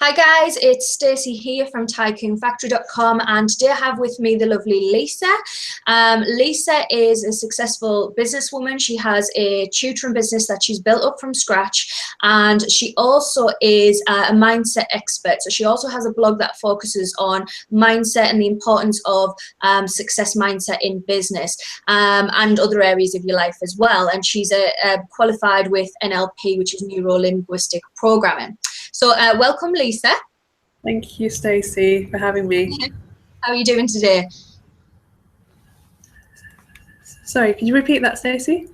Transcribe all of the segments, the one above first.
Hi guys, it's Stacey here from tycoonfactory.com, and today I have with me the lovely Lisa. Lisa is a successful businesswoman. She has a tutoring business that she's built up from scratch, and she also is a mindset expert. So she also has a blog that focuses on mindset and the importance of success mindset in business and other areas of your life as well. And she's qualified with NLP, which is Neuro-Linguistic Programming. So welcome, Lisa. Thank you, Stacey, for having me. How are you doing today? Sorry, can you repeat that, Stacey?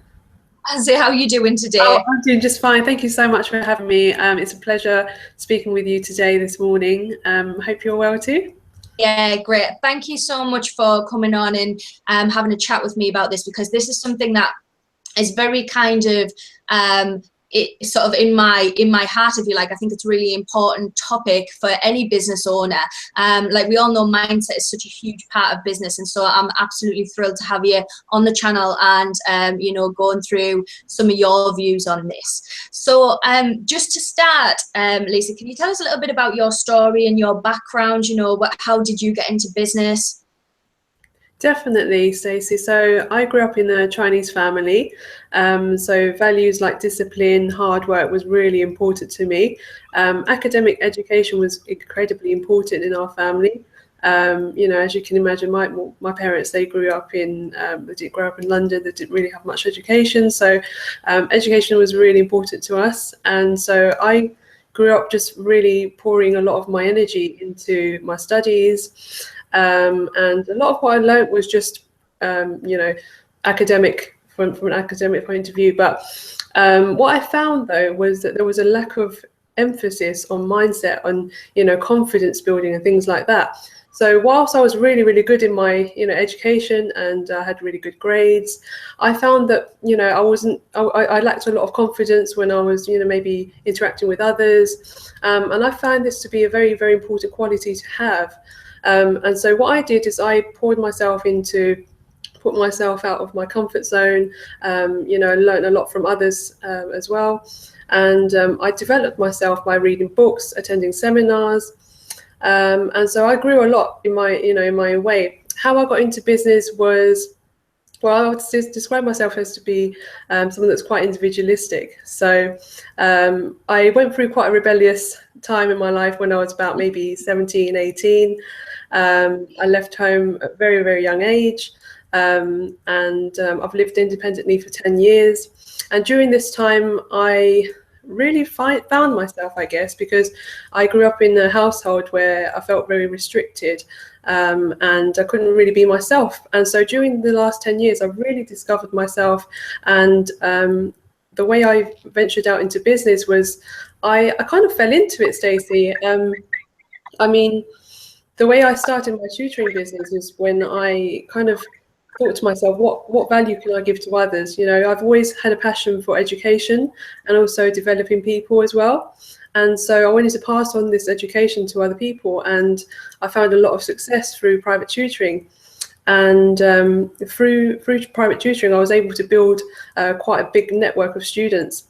I say, how are you doing today? Oh, I'm doing just fine. Thank you so much for having me. It's a pleasure speaking with you today, this morning. Hope you're well too. Yeah, great. Thank you so much for coming on and having a chat with me about this, because this is something that is very kind of it's sort of in my heart, if you like. I think it's a really important topic for any business owner. Like we all know, mindset is such a huge part of business, and so I'm absolutely thrilled to have you on the channel and you know, going through some of your views on this. So just to start, Lisa, can you tell us a little bit about your story and your background? You know, how did you get into business? Definitely, Stacey. So I grew up in a Chinese family. So values like discipline, hard work was really important to me. Academic education was incredibly important in our family. You know, as you can imagine, my parents, they grew up in they didn't grow up in London. They didn't really have much education. So education was really important to us. And so I grew up just really pouring a lot of my energy into my studies. And a lot of what I learned was just, you know, academic from an academic point of view. But what I found, though, was that there was a lack of emphasis on mindset, on, you know, confidence building and things like that. So whilst I was really, really good in my, you know, education and I had really good grades, I found that, you know, I lacked a lot of confidence when I was, you know, maybe interacting with others. And I found this to be a very, very important quality to have. And so what I did is I poured myself into put myself out of my comfort zone, you know, learn a lot from others as well. And I developed myself by reading books, attending seminars. And so I grew a lot in my, you know, in my way. How I got into business was, well, I would describe myself as to be someone that's quite individualistic. So I went through quite a rebellious time in my life when I was about maybe 17, 18. I left home at a very, very young age. And I've lived independently for 10 years. And during this time, I really found myself, I guess, because I grew up in a household where I felt very restricted. And I couldn't really be myself. And so during the last 10 years, I really discovered myself. And the way I ventured out into business was I kind of fell into it, Stacey. I mean, the way I started my tutoring business is when I kind of thought to myself, what value can I give to others? You know, I've always had a passion for education and also developing people as well. And so I wanted to pass on this education to other people, and I found a lot of success through private tutoring. And through private tutoring, I was able to build quite a big network of students.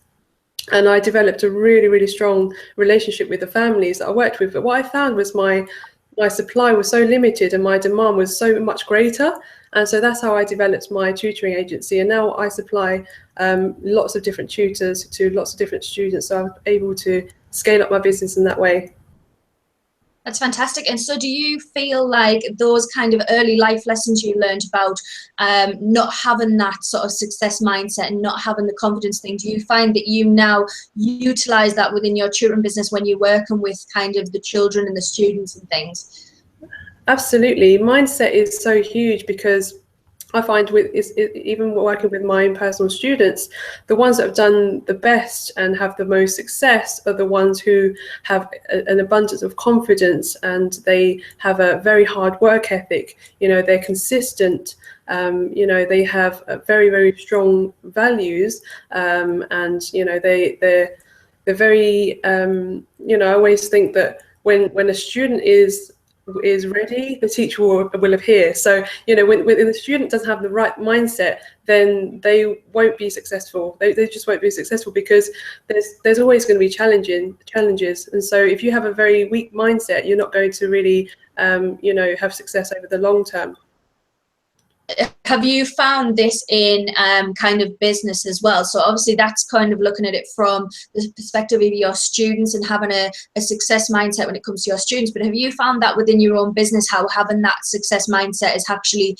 And I developed a really, really strong relationship with the families that I worked with. But what I found was my supply was so limited and my demand was so much greater. And so that's how I developed my tutoring agency. And now I supply lots of different tutors to lots of different students. So I'm able to scale up my business in that way. That's fantastic. And so do you feel like those kind of early life lessons you learned about not having that sort of success mindset and not having the confidence thing, do you find that you now utilize that within your tutoring business when you're working with kind of the children and the students and things? Absolutely. Mindset is so huge, because I find even working with my own personal students, the ones that have done the best and have the most success are the ones who have an abundance of confidence, and they have a very hard work ethic. You know, they're consistent. You know, they have very, very strong values, and you know, they're very. You know, I always think that when a student is is ready, the teacher will appear. So, you know, when the student doesn't have the right mindset, then they won't be successful. They just won't be successful, because there's always going to be challenges. And so if you have a very weak mindset, you're not going to really, you know, have success over the long term. Have you found this in kind of business as well? So obviously that's kind of looking at it from the perspective of your students and having a success mindset when it comes to your students. But have you found that within your own business, how having that success mindset has actually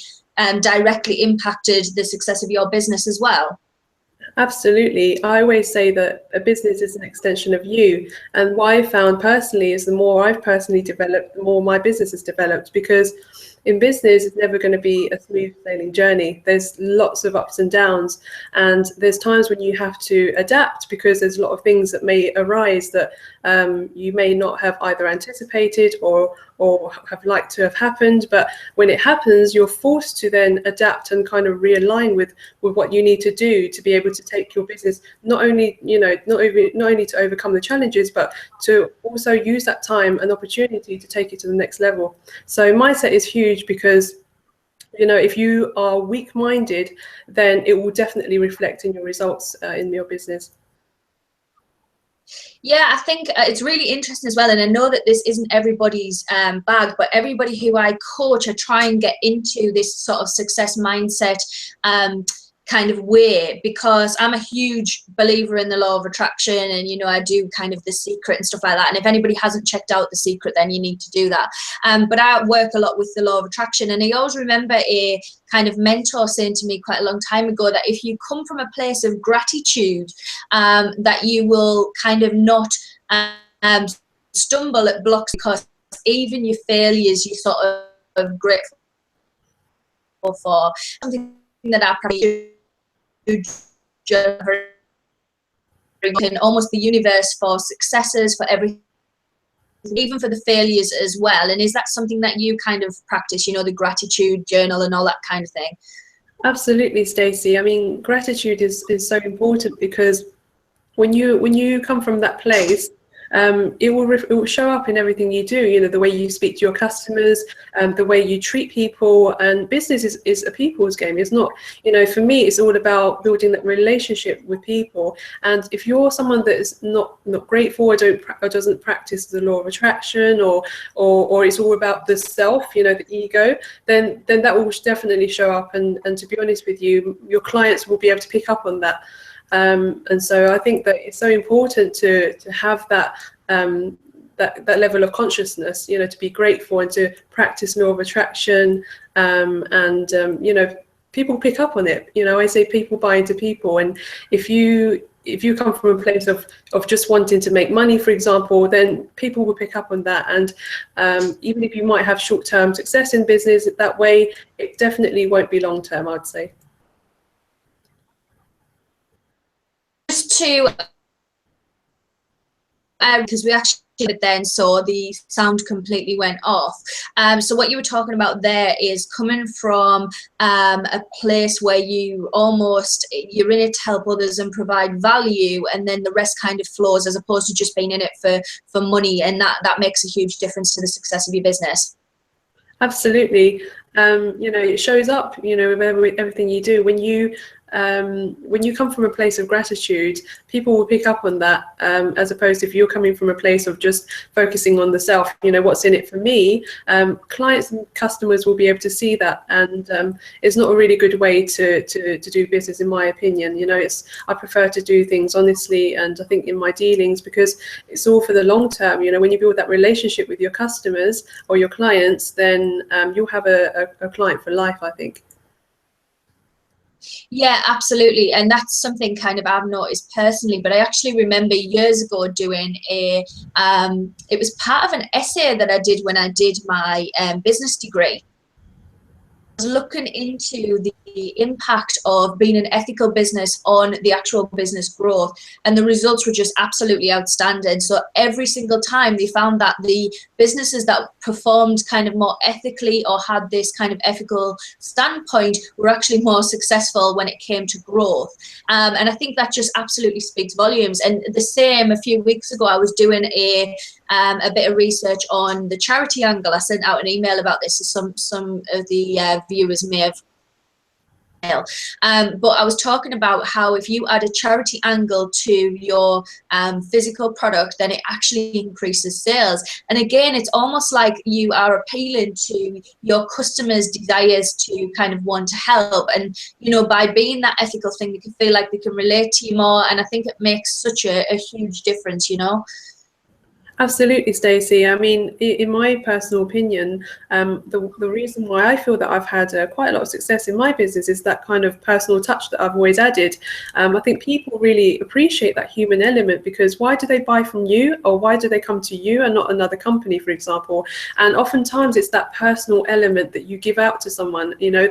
directly impacted the success of your business as well? Absolutely. I always say that a business is an extension of you. And what I found personally is the more I've personally developed, the more my business has developed, because in business, it's never going to be a smooth sailing journey. There's lots of ups and downs, and there's times when you have to adapt, because there's a lot of things that may arise that you may not have either anticipated or have liked to have happened. But when it happens, you're forced to then adapt and kind of realign with what you need to do to be able to take your business not only, you know, not only to overcome the challenges, but to also use that time and opportunity to take it to the next level. So mindset is huge, because, you know, if you are weak-minded, then it will definitely reflect in your results in your business. Yeah, I think it's really interesting as well. And I know that this isn't everybody's bag, but everybody who I coach, I try and get into this sort of success mindset kind of way, because I'm a huge believer in the law of attraction, and you know, I do kind of The Secret and stuff like that. And if anybody hasn't checked out The Secret, then you need to do that. But I work a lot with the law of attraction, and I always remember a kind of mentor saying to me quite a long time ago that if you come from a place of gratitude, that you will kind of not stumble at blocks, because even your failures you sort of grateful for. Something that I probably in almost the universe for successes, for everything, even for the failures as well. And is that something that you kind of practice, you know, the gratitude journal and all that kind of thing? Absolutely, Stacey. I mean, gratitude is so important, because when you come from that place, it will show up in everything you do. You know, the way you speak to your customers, the way you treat people. And business is a people's game. It's not, you know, for me, it's all about building that relationship with people. And if you're someone that is not grateful, or doesn't practice the law of attraction, or it's all about the self, you know, the ego, then that will definitely show up. And to be honest with you, your clients will be able to pick up on that. And so I think that it's so important to have that that level of consciousness, you know, to be grateful and to practice law of attraction. You know, people pick up on it. You know, I say people buy into people, and if you come from a place of just wanting to make money, for example, then people will pick up on that. And even if you might have short-term success in business that way, it definitely won't be long-term, I'd say. To because we actually then saw the sound completely went off. So what you were talking about there is coming from a place where you're in it to help others and provide value, and then the rest kind of flows, as opposed to just being in it for money, and that makes a huge difference to the success of your business. Absolutely. You know, it shows up, you know, with everything you do. When you come from a place of gratitude, people will pick up on that, as opposed to if you're coming from a place of just focusing on the self, you know, what's in it for me. Clients and customers will be able to see that, and it's not a really good way to do business, in my opinion. You know, I prefer to do things honestly, and I think in my dealings, because it's all for the long term. You know, when you build that relationship with your customers or your clients, then you'll have a client for life, I think. Yeah, absolutely. And that's something kind of I've noticed personally, but I actually remember years ago doing it was part of an essay that I did when I did my business degree. I was looking into the impact of being an ethical business on the actual business growth, and the results were just absolutely outstanding. So every single time they found that the businesses that performed kind of more ethically or had this kind of ethical standpoint were actually more successful when it came to growth. And I think that just absolutely speaks volumes. And the same, a few weeks ago, I was doing a a bit of research on the charity angle. I sent out an email about this to some of the viewers may have. But I was talking about how if you add a charity angle to your physical product, then it actually increases sales. And again, it's almost like you are appealing to your customers' desires to kind of want to help. And, you know, by being that ethical thing, they can feel like they can relate to you more. And I think it makes such a huge difference, you know. Absolutely, Stacey. I mean, in my personal opinion, the reason why I feel that I've had quite a lot of success in my business is that kind of personal touch that I've always added. I think people really appreciate that human element, because why do they buy from you, or why do they come to you and not another company, for example? And oftentimes it's that personal element that you give out to someone. You know,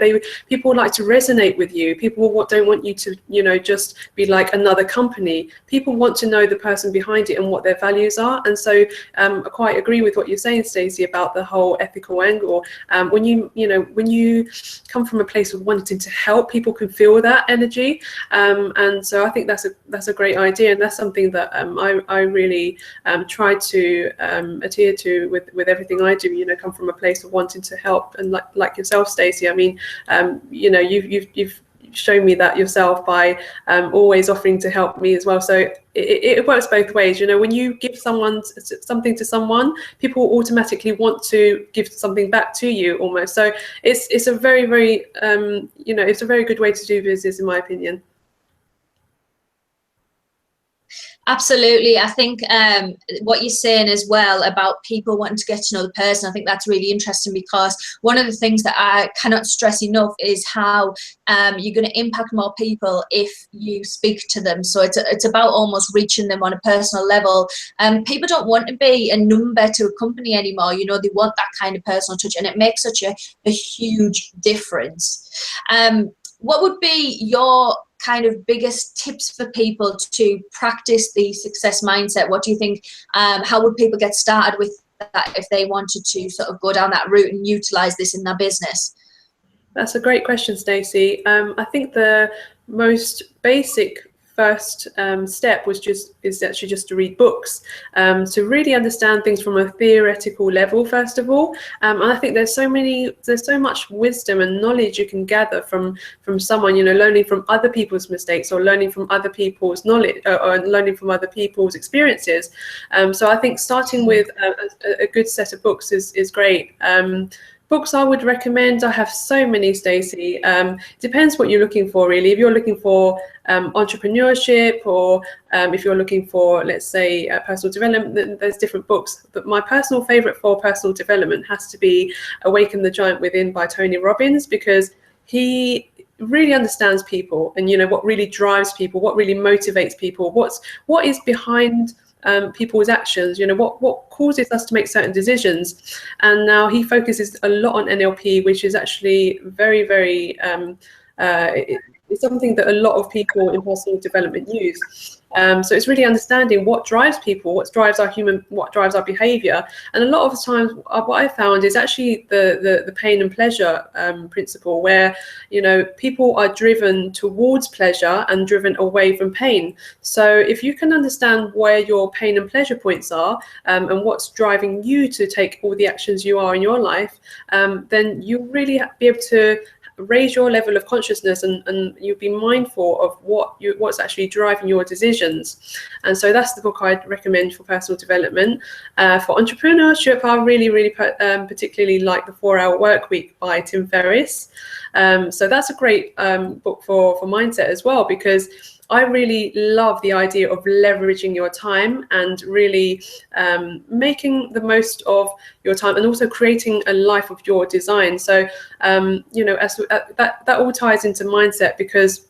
people like to resonate with you. People don't want you to, you know, just be like another company. People want to know the person behind it and what their values are. And so I quite agree with what you're saying, Stacey, about the whole ethical angle. When you come from a place of wanting to help, people can feel that energy, and so I think that's a great idea, and that's something that I really try to adhere to with everything I do. You know, come from a place of wanting to help, and like yourself, Stacey. I mean, you know, you've shown me that yourself by always offering to help me as well. So it works both ways. You know, when you give something to someone, people automatically want to give something back to you almost. So it's a very, very you know, it's a very good way to do business, in my opinion. Absolutely. I think what you're saying as well about people wanting to get to know the person, I think that's really interesting, because one of the things that I cannot stress enough is how you're going to impact more people if you speak to them. So it's about almost reaching them on a personal level. People don't want to be a number to a company anymore. You know, they want that kind of personal touch, and it makes such a huge difference. What would be your kind of biggest tips for people to practice the success mindset? What do you think? How would people get started with that if they wanted to sort of go down that route and utilize this in their business? That's a great question, Stacey. I think the most basic first step is actually just to read books, to really understand things from a theoretical level first of all. And I think there's so much wisdom and knowledge you can gather from someone, you know, learning from other people's mistakes, or learning from other people's knowledge, or learning from other people's experiences. So I think starting with a good set of books is great. Books I would recommend, I have so many, Stacey. Depends what you're looking for, really. If you're looking for entrepreneurship, or if you're looking for, let's say, personal development, then there's different books. But my personal favorite for personal development has to be Awaken the Giant Within by Tony Robbins, because he really understands people, and, you know, what really drives people, what really motivates people, what is behind people's actions, you know, what causes us to make certain decisions. And now he focuses a lot on NLP, which is actually very, very it's something that a lot of people in personal development use. So it's really understanding what drives people, what drives our behavior. And a lot of the times what I found is actually the pain and pleasure principle, where, you know, people are driven towards pleasure and driven away from pain. So if you can understand where your pain and pleasure points are, and what's driving you to take all the actions you are in your life, then you'll really be able to raise your level of consciousness, and you'll be mindful of what's actually driving your decisions. And so that's the book I'd recommend for personal development. For entrepreneurship, I really particularly like The 4-Hour Workweek by Tim Ferriss. So that's a great book for mindset as well, because I really love the idea of leveraging your time and really making the most of your time, and also creating a life of your design. So, you know, that all ties into mindset, because,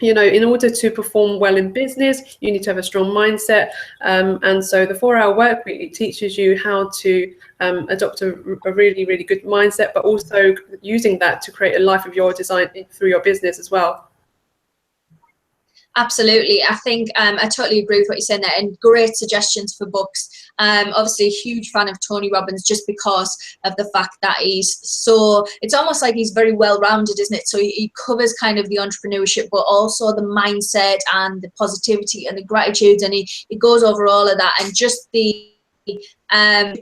you know, in order to perform well in business, you need to have a strong mindset. And so the 4-Hour Workweek teaches you how to adopt a really, really good mindset, but also using that to create a life of your design through your business as well. Absolutely. I think I totally agree with what you're saying there, and great suggestions for books. Obviously a huge fan of Tony Robbins, just because of the fact that it's almost like he's very well-rounded, isn't it? So he covers kind of the entrepreneurship, but also the mindset and the positivity and the gratitude, and he goes over all of that, and just the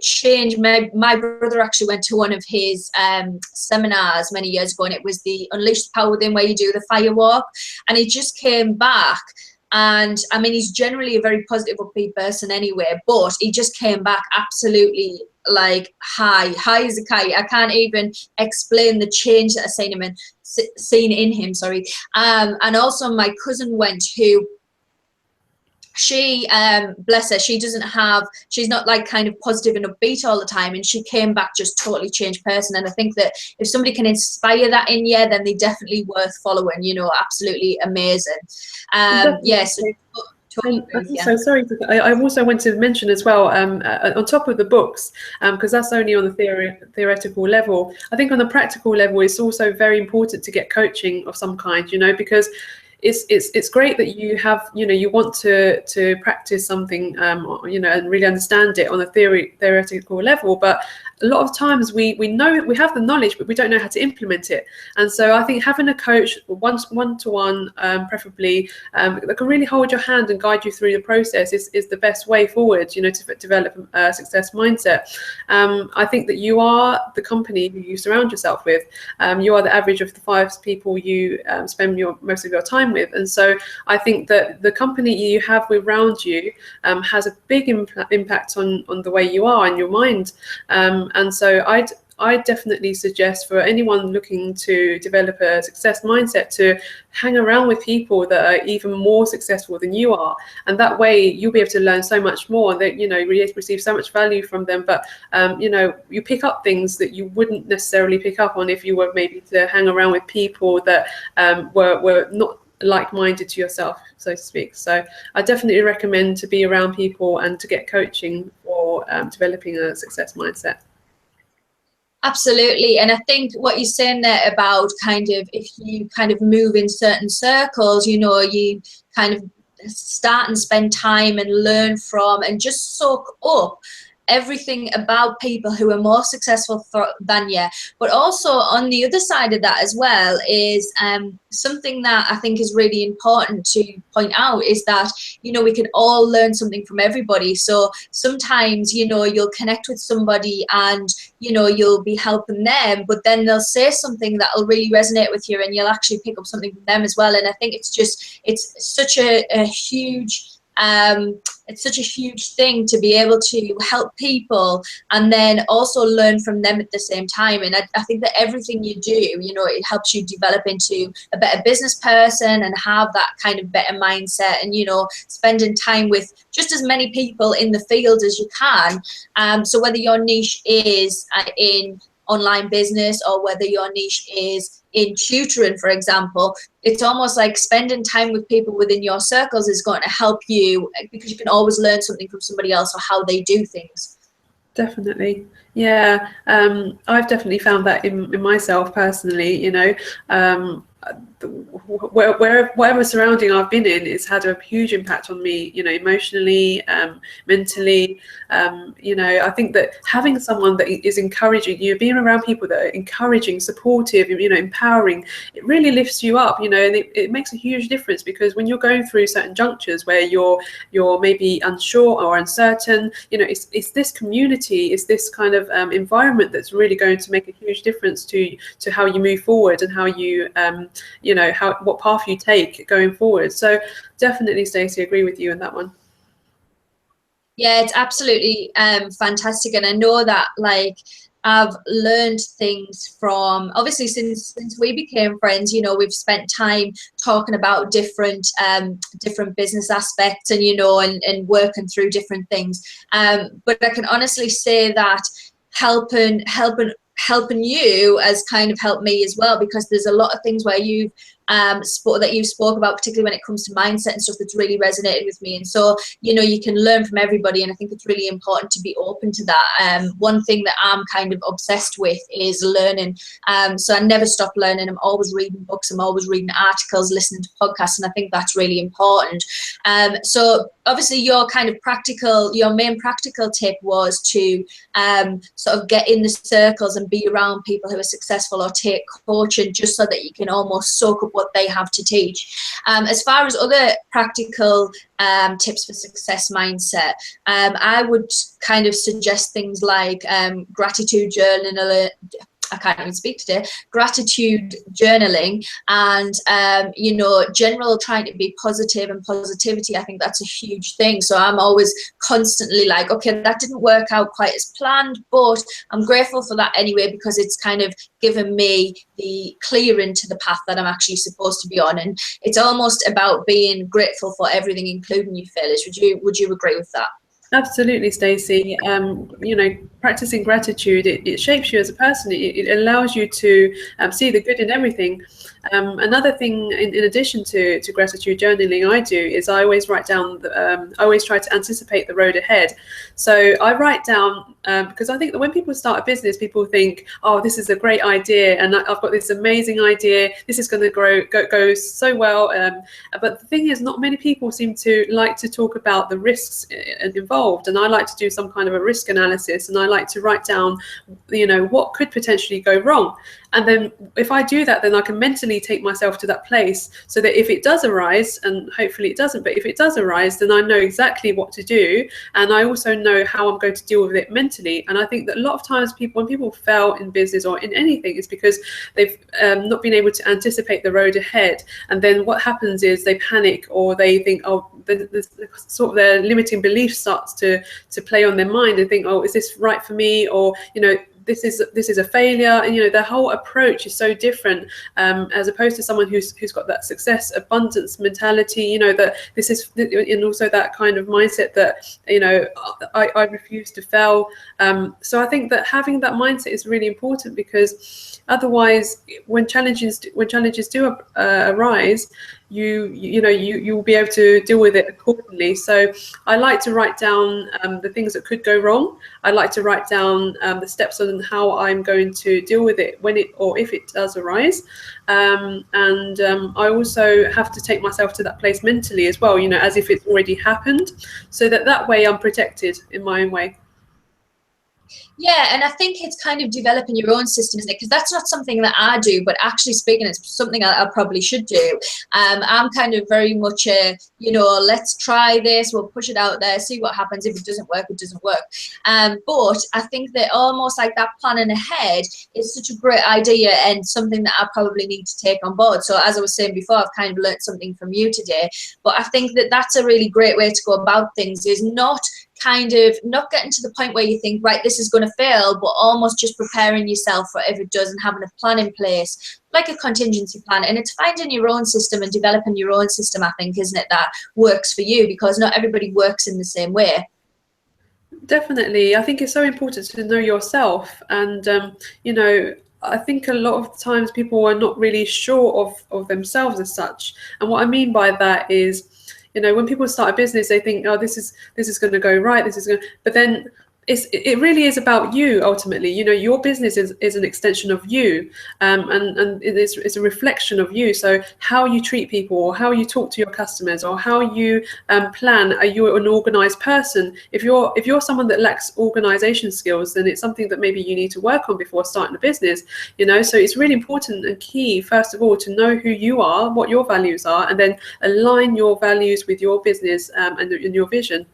change. My brother actually went to one of his seminars many years ago, and it was the Unleash the Power Within, where you do the fire walk, and he just came back. And I mean, he's generally a very positive, upbeat person anyway, but he just came back absolutely like high as a kite. I can't even explain the change that I've seen in him, sorry. And also my cousin went, who, she bless her, she's not like kind of positive and upbeat all the time, and she came back just totally changed person. And I think that if somebody can inspire that in you, then they're definitely worth following, you know. Absolutely amazing. Yes. And I'm also sorry, I also want to mention as well, on top of the books, because that's only on the theoretical level. I think on the practical level, it's also very important to get coaching of some kind, you know, because it's great that you have, you know, you want to practice something, you know, and really understand it on a theoretical level, but a lot of times we know, we have the knowledge, but we don't know how to implement it. And so I think having a coach, one-to-one, preferably, that can really hold your hand and guide you through the process is the best way forward, you know, to develop a success mindset. I think that you are the company who you surround yourself with. You are the average of the 5 people you spend most of your time with. And so I think that the company you have around you has a big impact on the way you are and your mind. And so I definitely suggest for anyone looking to develop a success mindset to hang around with people that are even more successful than you are. And that way you'll be able to learn so much more, that, you know, you receive so much value from them. But, you know, you pick up things that you wouldn't necessarily pick up on if you were maybe to hang around with people that were not like-minded to yourself, so to speak. So I definitely recommend to be around people and to get coaching for developing a success mindset. Absolutely. And I think what you're saying there about kind of, if you kind of move in certain circles, you know, you kind of start and spend time and learn from and just soak up everything about people who are more successful than you. But also on the other side of that as well is something that I think is really important to point out is that, you know, we can all learn something from everybody. So sometimes, you know, you'll connect with somebody and, you know, you'll be helping them, but then they'll say something that'll really resonate with you and you'll actually pick up something from them as well. And I think it's such a huge it's such a huge thing to be able to help people and then also learn from them at the same time. And I think that everything you do, you know, it helps you develop into a better business person and have that kind of better mindset, and, you know, spending time with just as many people in the field as you can. So whether your niche is in online business or whether your niche is in tutoring, for example, it's almost like spending time with people within your circles is going to help you, because you can always learn something from somebody else or how they do things. Definitely. Yeah. I've definitely found that in myself personally, you know, whatever surrounding I've been in, it's had a huge impact on me, you know, emotionally, mentally. You know, I think that having someone that is encouraging you, being around people that are encouraging, supportive, you know, empowering, it really lifts you up, you know, and it makes a huge difference, because when you're going through certain junctures where you're maybe unsure or uncertain, you know, it's this community, it's this kind of environment that's really going to make a huge difference to how you move forward and how you you know, what path you take going forward. So definitely, Stacey, agree with you on that one. Yeah, it's absolutely fantastic. And I know that, like, I've learned things from, obviously, since we became friends, you know, we've spent time talking about different business aspects and, you know, and working through different things. But I can honestly say that helping you has kind of helped me as well, because there's a lot of things where you've spoke about, particularly when it comes to mindset and stuff, that's really resonated with me. And so, you know, you can learn from everybody, and I think it's really important to be open to that. One thing that I'm kind of obsessed with is learning. So I never stop learning. I'm always reading books, I'm always reading articles, listening to podcasts, and I think that's really important. So obviously your main practical tip was to sort of get in the circles and be around people who are successful, or take coaching, just so that you can almost soak up what they have to teach. As far as other practical tips for success mindset, I would kind of suggest things like gratitude journaling. I can't even speak today. Gratitude journaling, and you know, general trying to be positive and positivity. I think that's a huge thing. So I'm always constantly like, okay, that didn't work out quite as planned, but I'm grateful for that anyway, because it's kind of given me the clearing to the path that I'm actually supposed to be on. And it's almost about being grateful for everything, including your failures. Would you agree with that? Absolutely, Stacey. You know, practicing gratitude, it shapes you as a person. It allows you to see the good in everything. Another thing, in addition to gratitude journaling, I do is I always write down, I always try to anticipate the road ahead. So I write down, because I think that when people start a business, people think, oh, this is a great idea, and I've got this amazing idea, this is going to go so well. But the thing is, not many people seem to like to talk about the risks involved. And I like to do some kind of a risk analysis, and I like to write down, you know, what could potentially go wrong. And then if I do that, then I can mentally take myself to that place, so that if it does arise, and hopefully it doesn't, but if it does arise, then I know exactly what to do. And I also know how I'm going to deal with it mentally. And I think that a lot of times when people fail in business or in anything, it's because they've not been able to anticipate the road ahead. And then what happens is they panic, or they think, oh, the sort of their limiting belief starts to play on their mind and think, oh, is this right for me? Or, you know, this is a failure. And, you know, their whole approach is so different, as opposed to someone who's got that success abundance mentality, you know, that this is, and also that kind of mindset that, you know, I refuse to fail. So I think that having that mindset is really important, because otherwise, when challenges do arise, you'll be able to deal with it accordingly. So I like to write down the things that could go wrong. I like to write down the steps on how I'm going to deal with it when it, or if it does arise. I also have to take myself to that place mentally as well, you know, as if it's already happened, so that way I'm protected in my own way. Yeah, and I think it's kind of developing your own system, isn't it? Because that's not something that I do, but actually speaking, it's something I probably should do. I'm kind of very much a, you know, let's try this, we'll push it out there, see what happens. If it doesn't work, it doesn't work. But I think that almost like that planning ahead is such a great idea, and something that I probably need to take on board. So as I was saying before, I've kind of learned something from you today. But I think that that's a really great way to go about things, is not getting to the point where you think, right, this is going to fail, but almost just preparing yourself for if it does, and having a plan in place, like a contingency plan. And it's finding your own system and developing your own system, I think, isn't it, that works for you, because not everybody works in the same way. Definitely. I think it's so important to know yourself. And, you know, I think a lot of times people are not really sure of themselves as such. And what I mean by that is, you know, when people start a business, they think, oh, this is going to go right. But then it really is about you ultimately. You know, your business is an extension of you, and it's a reflection of you. So how you treat people, or how you talk to your customers, or how you plan. Are you an organized person? If you're someone that lacks organization skills, then it's something that maybe you need to work on before starting a business. You know, so it's really important and key, first of all, to know who you are, what your values are, and then align your values with your business and your vision.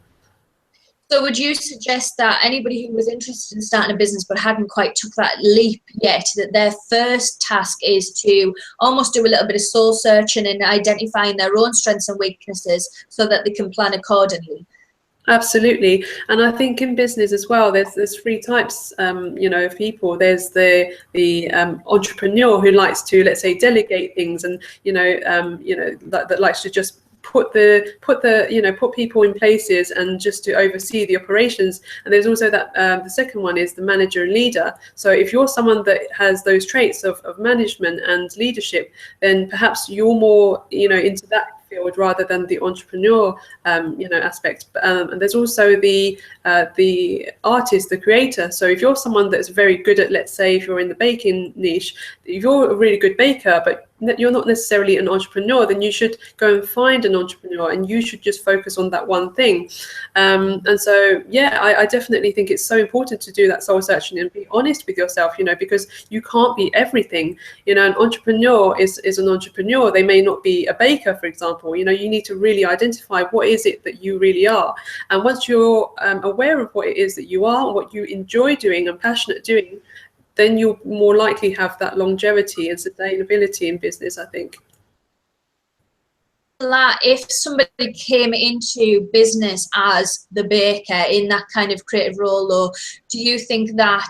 So would you suggest that anybody who was interested in starting a business but hadn't quite took that leap yet, that their first task is to almost do a little bit of soul searching and identifying their own strengths and weaknesses, so that they can plan accordingly? Absolutely. And I think in business as well, there's three types, you know, of people. There's the entrepreneur who likes to, let's say, delegate things, and that likes to just put people in places and just to oversee the operations. And there's also that the second one is the manager and leader. So if you're someone that has those traits of management and leadership, then perhaps you're more, you know, into that field rather than the entrepreneur aspect. And there's also the artist, the creator. So if you're someone that's very good at, let's say, if you're in the baking niche, if you're a really good baker, but you're not necessarily an entrepreneur, then you should go and find an entrepreneur, and you should just focus on that one thing. And so, yeah, I definitely think it's so important to do that soul searching and be honest with yourself, because you can't be everything. An entrepreneur is an entrepreneur. They may not be a baker, for example. You need to really identify what is it that you really are. And once you're aware of what it is that you are, what you enjoy doing and passionate doing, then you'll more likely have that longevity and sustainability in business, I think. That if somebody came into business as the baker in that kind of creative role, or do you think that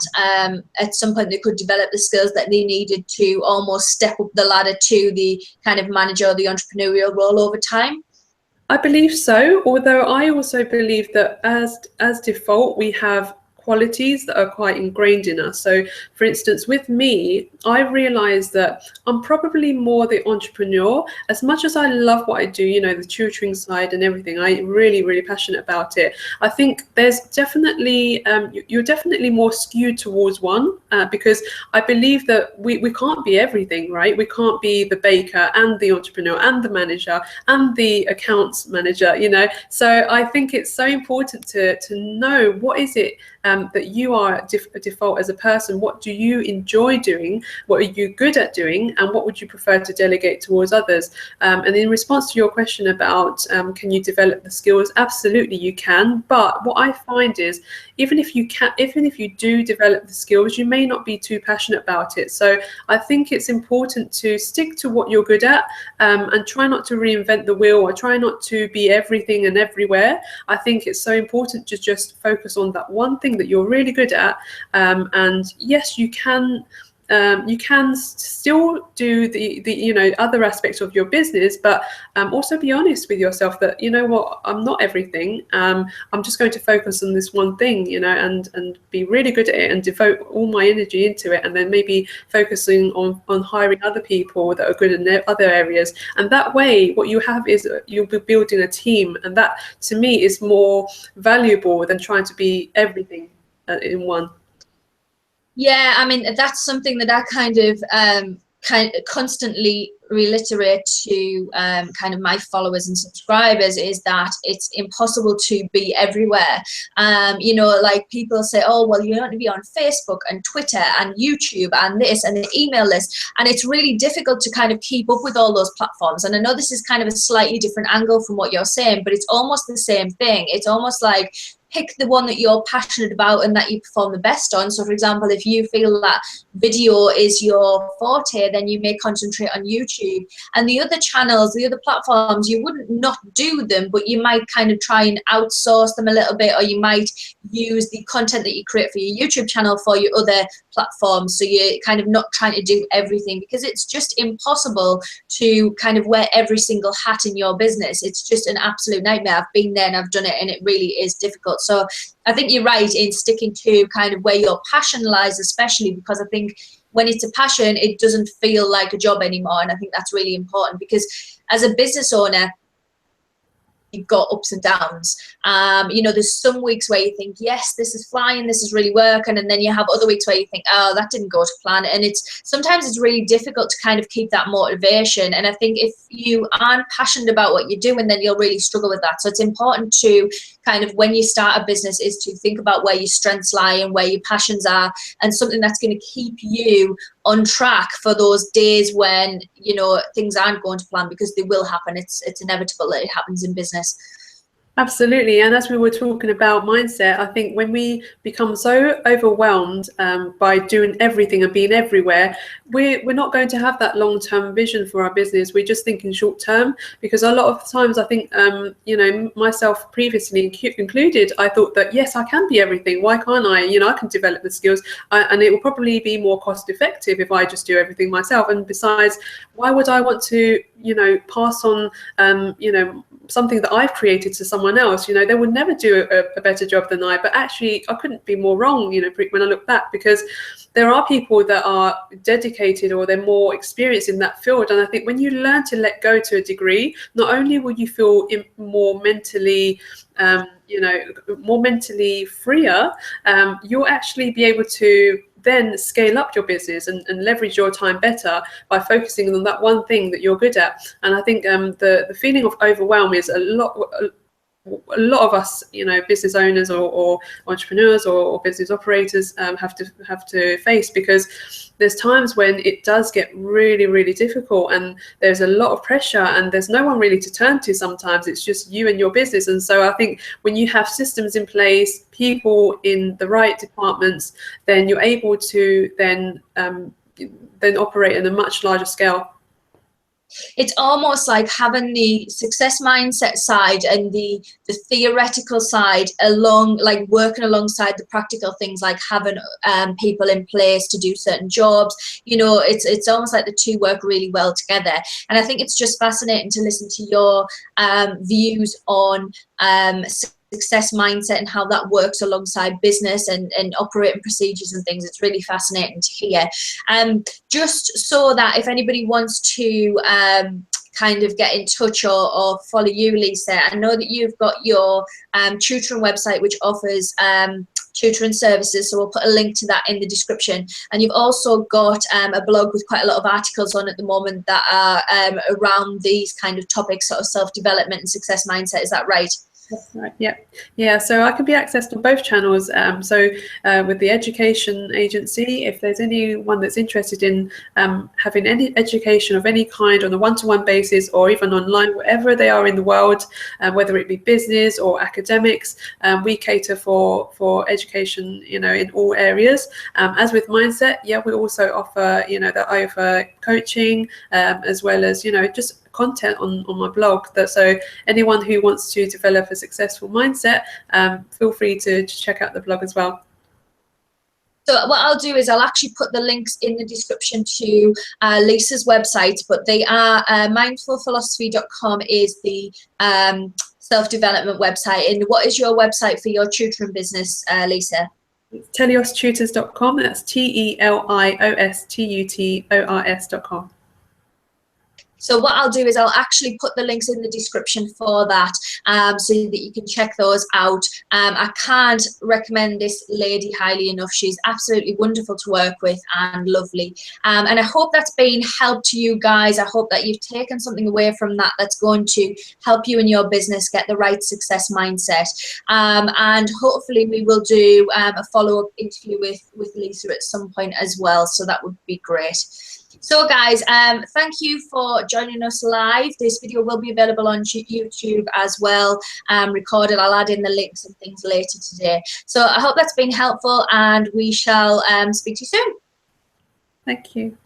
at some point they could develop the skills that they needed to almost step up the ladder to the kind of manager or the entrepreneurial role over time? I believe so, although I also believe that as default, we have qualities that are quite ingrained in us. So, for instance, with me, I realized that I'm probably more the entrepreneur. As much as I love what I do, the tutoring side and everything, I'm really, really passionate about it. I think there's definitely, you're definitely more skewed towards one, because I believe that we can't be everything, right? We can't be the baker and the entrepreneur and the manager and the accounts manager, So I think it's so important to know what is it that you are default as a person. What do you enjoy doing? What are you good at doing? And what would you prefer to delegate towards others? And in response to your question about can you develop the skills? Absolutely, you can. But what I find is even if you do develop the skills, you may not be too passionate about it. So I think it's important to stick to what you're good at, and try not to reinvent the wheel, or try not to be everything and everywhere. I think it's so important to just focus on that one thing that you're really good at. And yes, you can still do the other aspects of your business, but also be honest with yourself that what, I'm not everything. I'm just going to focus on this one thing, and be really good at it and devote all my energy into it, and then maybe focusing on hiring other people that are good in other areas. And that way, what you have is you'll be building a team, and that to me is more valuable than trying to be everything in one. Yeah, I mean, that's something that I kind of constantly reiterate to kind of my followers and subscribers, is that it's impossible to be everywhere. Like people say, oh, well, you want to be on Facebook and Twitter and YouTube and this and the email list. And it's really difficult to kind of keep up with all those platforms. And I know this is kind of a slightly different angle from what you're saying, but it's almost the same thing. It's almost like pick the one that you're passionate about and that you perform the best on. So for example, if you feel that video is your forte, then you may concentrate on YouTube. And the other channels, the other platforms, you wouldn't not do them, but you might kind of try and outsource them a little bit, or you might use the content that you create for your YouTube channel for your other platforms. So you're kind of not trying to do everything, because it's just impossible to kind of wear every single hat in your business. It's just an absolute nightmare. I've been there and I've done it, and it really is difficult. So I think you're right in sticking to kind of where your passion lies, especially because I think when it's a passion, it doesn't feel like a job anymore. And I think that's really important, because as a business owner, you've got ups and downs. There's some weeks where you think, yes, this is flying, this is really working, and then you have other weeks where you think, oh, that didn't go to plan. And sometimes it's really difficult to kind of keep that motivation. And I think if you aren't passionate about what you're doing, then you'll really struggle with that. So it's important to kind of, when you start a business, is to think about where your strengths lie and where your passions are, and something that's going to keep you on track for those days when things aren't going to plan, because they will happen. It's inevitable that it happens in business. Absolutely. And as we were talking about mindset, I think when we become so overwhelmed by doing everything and being everywhere, we're not going to have that long-term vision for our business. We're just thinking short-term, because a lot of times I think, myself previously included, I thought that, yes, I can be everything. Why can't I? I can develop the skills, and it will probably be more cost effective if I just do everything myself. And besides, why would I want to, pass on, something that I've created to someone else? They would never do a better job than I. But actually, I couldn't be more wrong, when I look back, because there are people that are dedicated, or they're more experienced in that field. And I think when you learn to let go to a degree, not only will you feel more mentally more mentally freer, you'll actually be able to then scale up your business and leverage your time better by focusing on that one thing that you're good at. And I think the feeling of overwhelm is a lot of us, business owners or entrepreneurs or business operators have to face, because there's times when it does get really, really difficult and there's a lot of pressure and there's no one really to turn to. Sometimes it's just you and your business. And so I think when you have systems in place, people in the right departments, then you're able to then operate on a much larger scale. It's almost like having the success mindset side and the theoretical side like working alongside the practical things, like having people in place to do certain jobs. It's almost like the two work really well together. And I think it's just fascinating to listen to your views on success mindset and how that works alongside business and operating procedures and things. It's really fascinating to hear. Just so that if anybody wants to kind of get in touch or follow you, Lisa, I know that you've got your tutoring website which offers tutoring services, so we'll put a link to that in the description. And you've also got a blog with quite a lot of articles on at the moment that are around these kind of topics, sort of self-development and success mindset. Is that right? That's right. Yeah. So I can be accessed on both channels. With the education agency, if there's anyone that's interested in having any education of any kind on a one-to-one basis, or even online, wherever they are in the world, whether it be business or academics, we cater for education, in all areas. As with mindset, we also offer, coaching, as well as, just content on my blog. So anyone who wants to develop a successful mindset, feel free to check out the blog as well. So what I'll do is I'll actually put the links in the description to Lisa's website, but they are mindfulphilosophy.com is the self-development website. And what is your website for your tutoring business, Lisa? It's teliostutors.com. That's TELIOSTUTORS.com. So what I'll do is I'll actually put the links in the description for that, so that you can check those out. I can't recommend this lady highly enough. She's absolutely wonderful to work with and lovely. And I hope that's been help to you guys. I hope that you've taken something away from that that's going to help you in your business get the right success mindset. And hopefully we will do a follow-up interview with Lisa at some point as well. So that would be great. So guys, thank you for joining us live. This video will be available on YouTube as well, recorded. I'll add in the links and things later today. So I hope that's been helpful, and we shall speak to you soon. Thank you.